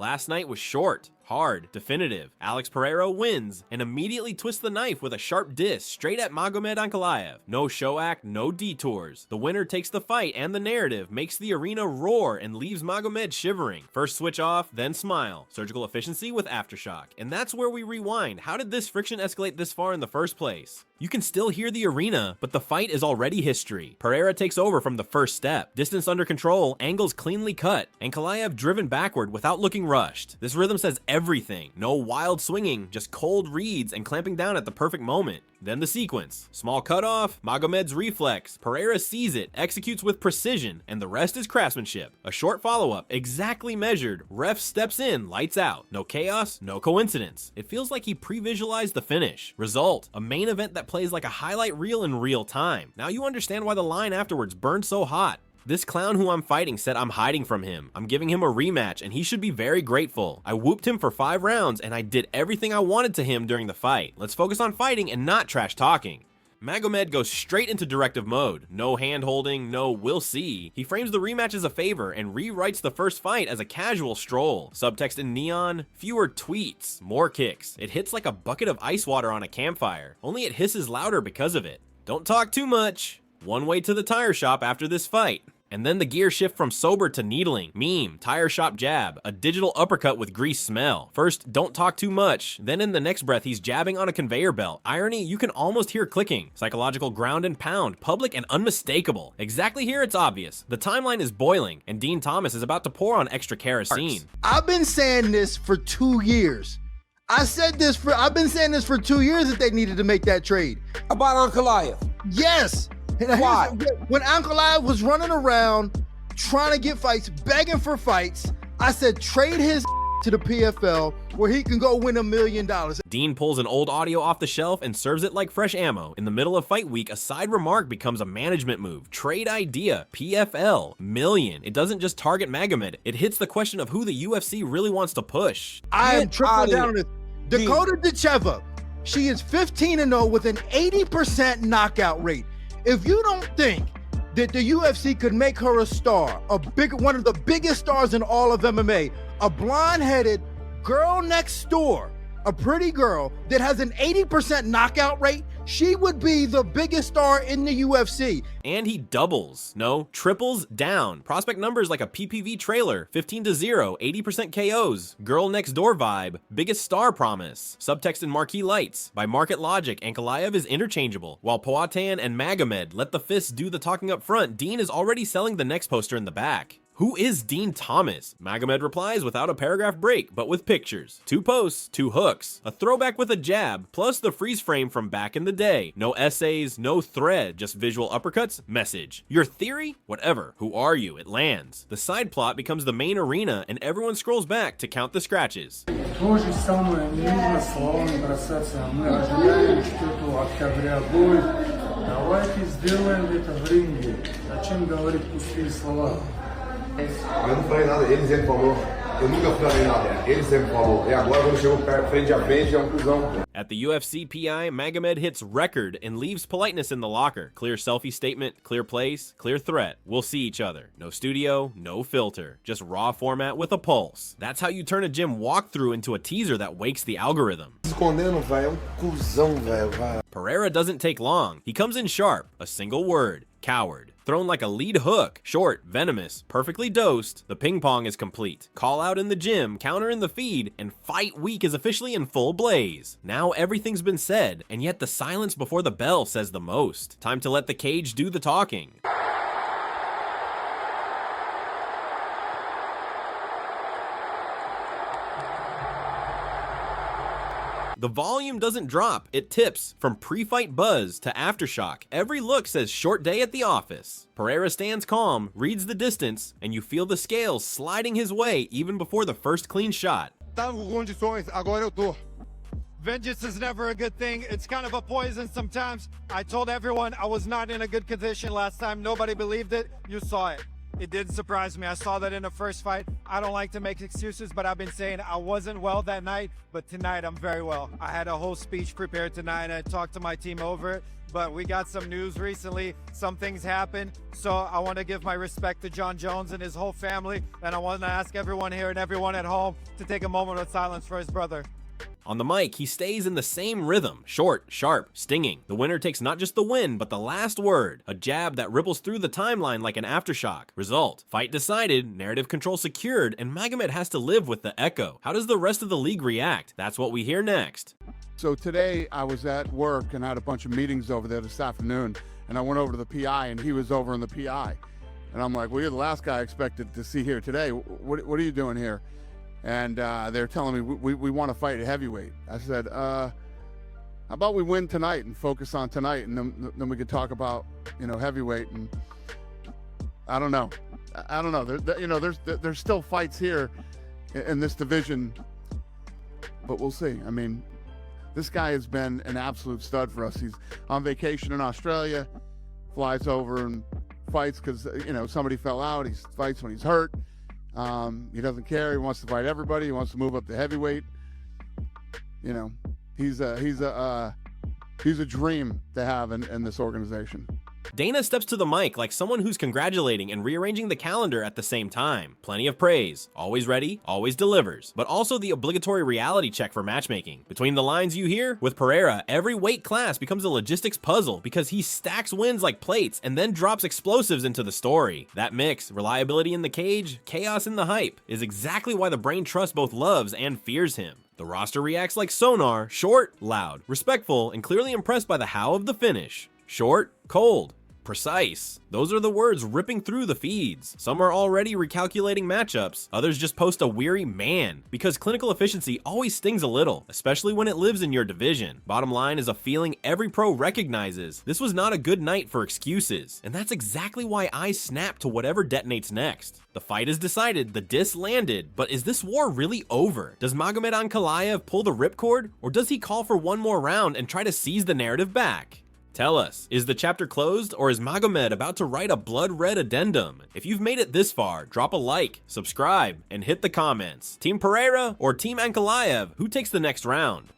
Last night was short, hard, definitive. Alex Pereira wins and immediately twists the knife with a sharp diss straight at Magomed Ankalaev. No show act, no detours. The winner takes the fight and the narrative, makes the arena roar and leaves Magomed shivering. First switch off, then smile. Surgical efficiency with Aftershock. And that's where we rewind. How did this friction escalate this far in the first place? You can still hear the arena, but the fight is already history. Pereira takes over from the first step. Distance under control, angles cleanly cut. Ankalaev driven backward without looking rushed. This rhythm says everything. No wild swinging, just cold reads and clamping down at the perfect moment. Then the sequence. Small cutoff, Magomed's reflex. Pereira sees it, executes with precision, and the rest is craftsmanship. A short follow-up, exactly measured. Ref steps in, lights out. No chaos, no coincidence. It feels like he pre-visualized the finish. Result, a main event that plays like a highlight reel in real time. Now you understand why the line afterwards burned so hot. This clown who I'm fighting said I'm hiding from him. I'm giving him a rematch and he should be very grateful. I whooped him for 5 rounds and I did everything I wanted to him during the fight. Let's focus on fighting and not trash talking. Magomed goes straight into directive mode. No hand holding, no we'll see. He frames the rematch as a favor and rewrites the first fight as a casual stroll. Subtext in neon, fewer tweets, more kicks. It hits like a bucket of ice water on a campfire, only it hisses louder because of it. Don't talk too much. One way to the tire shop after this fight. And then the gear shift from sober to needling, meme, tire shop jab, a digital uppercut with grease smell. First, don't talk too much. Then in the next breath, he's jabbing on a conveyor belt. Irony, you can almost hear clicking. Psychological ground and pound, public and unmistakable. Exactly here it's obvious. The timeline is boiling, and Dean Thomas is about to pour on extra kerosene. I've been saying this for 2 years. I've been saying this for 2 years that they needed to make that trade. About Ankalaev? Yes. Why? When Ankalaev was running around trying to get fights, begging for fights, I said trade his to the PFL where he can go win $1 million. Dean pulls an old audio off the shelf and serves it like fresh ammo. In the middle of fight week, a side remark becomes a management move. Trade idea, PFL, million. It doesn't just target Magomed, it hits the question of who the UFC really wants to push. I am tripling down on this. Dakota Dacheva, she is 15-0 with an 80% knockout rate. If you don't think that the UFC could make her a star, one of the biggest stars in all of MMA, a blonde-headed girl next door, a pretty girl that has an 80% knockout rate, she would be the biggest star in the UFC. And he doubles, no, triples down. Prospect numbers like a PPV trailer, 15-0, 80% KOs, girl next door vibe, biggest star promise. Subtext in marquee lights. By market logic, Ankalaev is interchangeable. While Poatan and Magomed let the fists do the talking up front, Dean is already selling the next poster in the back. Who is Dean Thomas? Magomed replies without a paragraph break, but with pictures. 2 posts, 2 hooks, a throwback with a jab, plus the freeze frame from back in the day. No essays, no thread, just visual uppercuts, message. Your theory? Whatever. Who are you? It lands. The side plot becomes the main arena and everyone scrolls back to count the scratches. То же самое, не нужно словами бросаться. Мы ожидаем, что до октября будет. Давайте сделаем это в ринге. Зачем говорить пустые слова? Eu não falei nada, ele sempre falou. Eu nunca falei nada, ele sempre falou. E agora quando chegou frente a frente, é cuzão. At the UFC PI, Magomed hits record and leaves politeness in the locker. Clear selfie statement, clear place, clear threat. We'll see each other. No studio, no filter. Just raw format with a pulse. That's how you turn a gym walkthrough into a teaser that wakes the algorithm. Escondendo, velho, cuzão, velho. Pereira doesn't take long. He comes in sharp, a single word, coward. Thrown like a lead hook, short, venomous, perfectly dosed, the ping pong is complete. Call out in the gym, counter in the feed, and fight week is officially in full blaze. Now everything's been said, and yet the silence before the bell says the most. Time to let the cage do the talking. The volume doesn't drop, it tips from pre-fight buzz to aftershock. Every look says short day at the office. Pereira stands calm, reads the distance, and you feel the scales sliding his way even before the first clean shot. Vengeance is never a good thing. It's kind of a poison sometimes. I told everyone I was not in a good condition last time. Nobody believed it. You saw it. It did surprise me. I saw that in the first fight. I don't like to make excuses, but I've been saying I wasn't well that night, but tonight I'm very well. I had a whole speech prepared tonight, and I talked to my team over it, but we got some news recently. Some things happened, so I want to give my respect to John Jones and his whole family, and I want to ask everyone here and everyone at home to take a moment of silence for his brother. On the mic, he stays in the same rhythm, short, sharp, stinging. The winner takes not just the win, but the last word, a jab that ripples through the timeline like an aftershock. Result, fight decided, narrative control secured, and Magomed has to live with the echo. How does the rest of the league react? That's what we hear next. So today I was at work and I had a bunch of meetings over there this afternoon, and I went over to the PI and he was over in the PI. And I'm like, well, you're the last guy I expected to see here today. What are you doing here? And they're telling me we want to fight at heavyweight. I said, how about we win tonight and focus on tonight, and then we could talk about, heavyweight. And I don't know. There's still fights here in this division, but we'll see. I mean, this guy has been an absolute stud for us. He's on vacation in Australia, flies over and fights because somebody fell out. He fights when he's hurt. He doesn't care. He wants to fight everybody. He wants to move up to heavyweight. He's a dream to have in this organization. Dana steps to the mic like someone who's congratulating and rearranging the calendar at the same time. Plenty of praise, always ready, always delivers, but also the obligatory reality check for matchmaking. Between the lines you hear, with Pereira, every weight class becomes a logistics puzzle because he stacks wins like plates and then drops explosives into the story. That mix, reliability in the cage, chaos in the hype, is exactly why the brain trust both loves and fears him. The roster reacts like sonar, short, loud, respectful, and clearly impressed by the how of the finish. Short, cold, precise. Those are the words ripping through the feeds. Some are already recalculating matchups, others just post a weary man, because clinical efficiency always stings a little, especially when it lives in your division. Bottom line is a feeling every pro recognizes. This was not a good night for excuses, and that's exactly why I snap to whatever detonates next. The fight is decided, the diss landed, but is this war really over? Does Magomed Ankalaev pull the ripcord, or does he call for one more round and try to seize the narrative back? Tell us, is the chapter closed, or is Magomed about to write a blood-red addendum? If you've made it this far, drop a like, subscribe, and hit the comments. Team Pereira or Team Ankalaev, who takes the next round?